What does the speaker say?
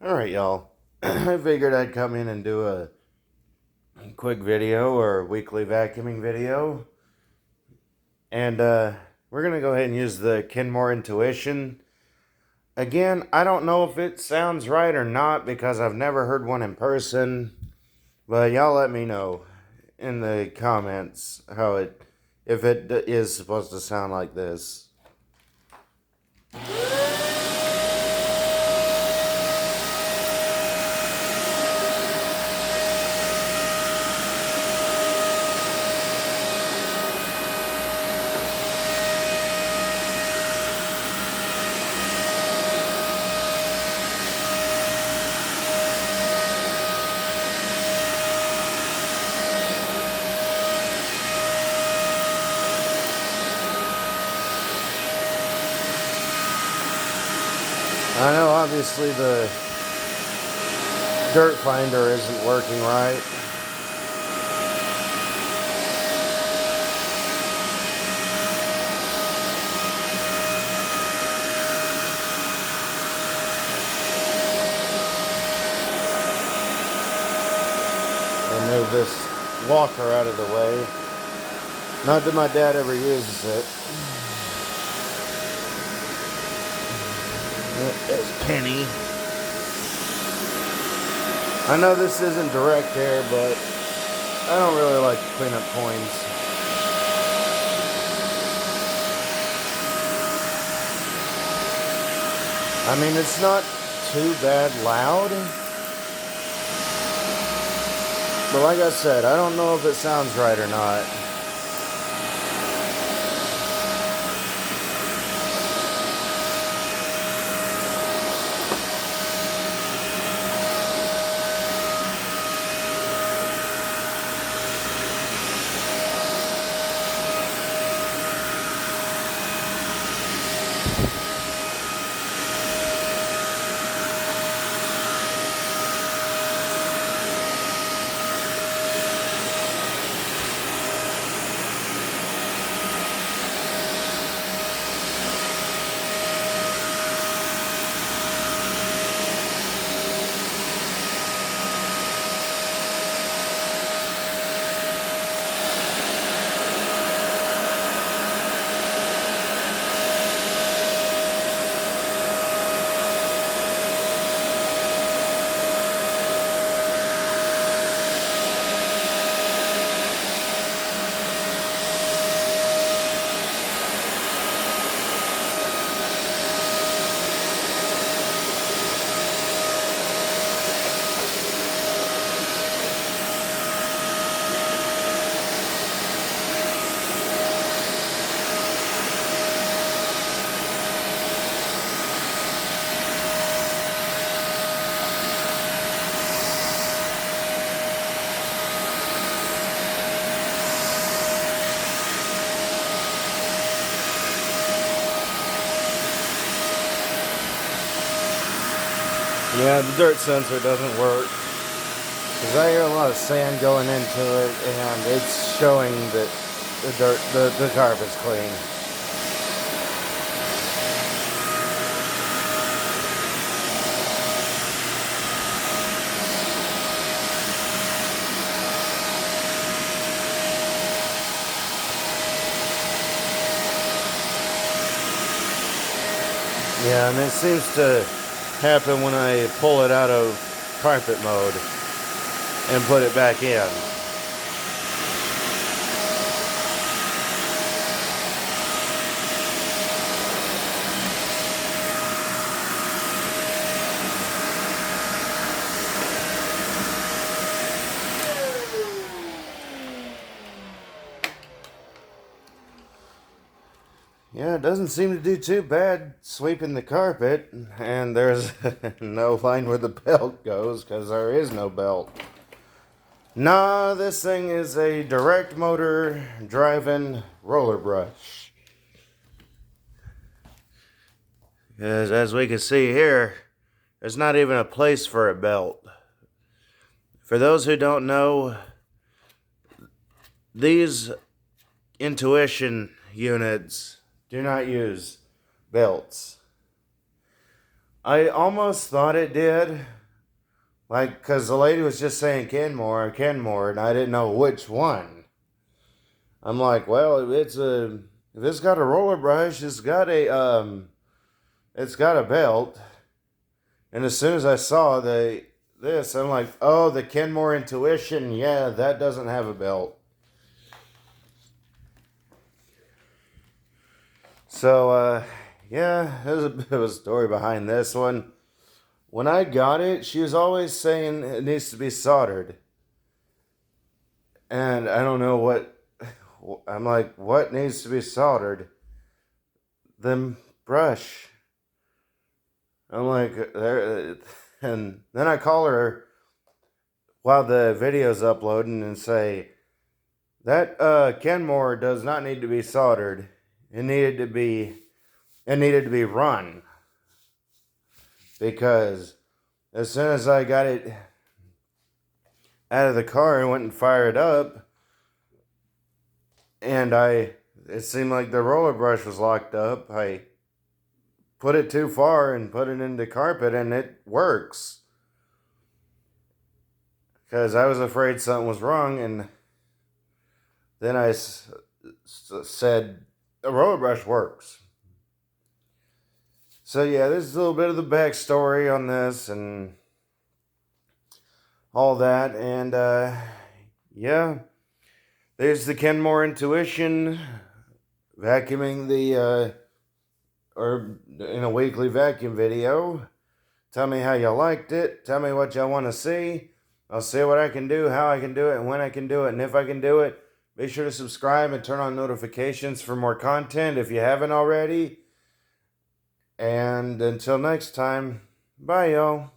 Alright, y'all. I figured I'd come in and do a quick video or weekly vacuuming video. And we're going to go ahead and use the Kenmore Intuition. Again, I don't know if it sounds right or not because I've never heard one in person. But y'all let me know in the comments if it is supposed to sound like this. I know obviously the dirt finder isn't working right. Move this walker out of the way. Not that my dad ever uses it. There's Penny. I know this isn't direct air, but I don't really like to clean up coins. I mean, it's not too bad loud. But like I said, I don't know if it sounds right or not. Yeah, the dirt sensor doesn't work. Because I hear a lot of sand going into it, and it's showing that the carpet's clean. Yeah, and it seems to happen when I pull it out of carpet mode and put it back in. Yeah, it doesn't seem to do too bad sweeping the carpet, and there's no line where the belt goes because there is no belt. Nah, this thing is a direct motor driving roller brush. Because as we can see here, there's not even a place for a belt. For those who don't know, these Intuition units do not use belts. I almost thought it did. Like, because the lady was just saying Kenmore, Kenmore, and I didn't know which one. I'm like, well, if it's got a roller brush, it's got a belt. And as soon as I saw this, I'm like, oh, the Kenmore Intuition, yeah, that doesn't have a belt. So, yeah, there's a bit of a story behind this one. When I got it, she was always saying it needs to be soldered. And I don't know I'm like, what needs to be soldered? The brush. I'm like, there, and then I call her while the video's uploading and say, that Kenmore does not need to be soldered. It needed to be run. Because as soon as I got it out of the car and went and fired up, and it seemed like the roller brush was locked up. I put it too far and put it into carpet, and it works. Because I was afraid something was wrong, and then I said, the roller brush works. So yeah, this is a little bit of the backstory on this and all that, and yeah, there's the Kenmore Intuition vacuuming or in a weekly vacuum video. Tell me how you liked it. Tell me what y'all want to see. I'll see what I can do, how I can do it, and when I can do it, and if I can do it. Be sure to subscribe and turn on notifications for more content if you haven't already. And until next time, bye y'all.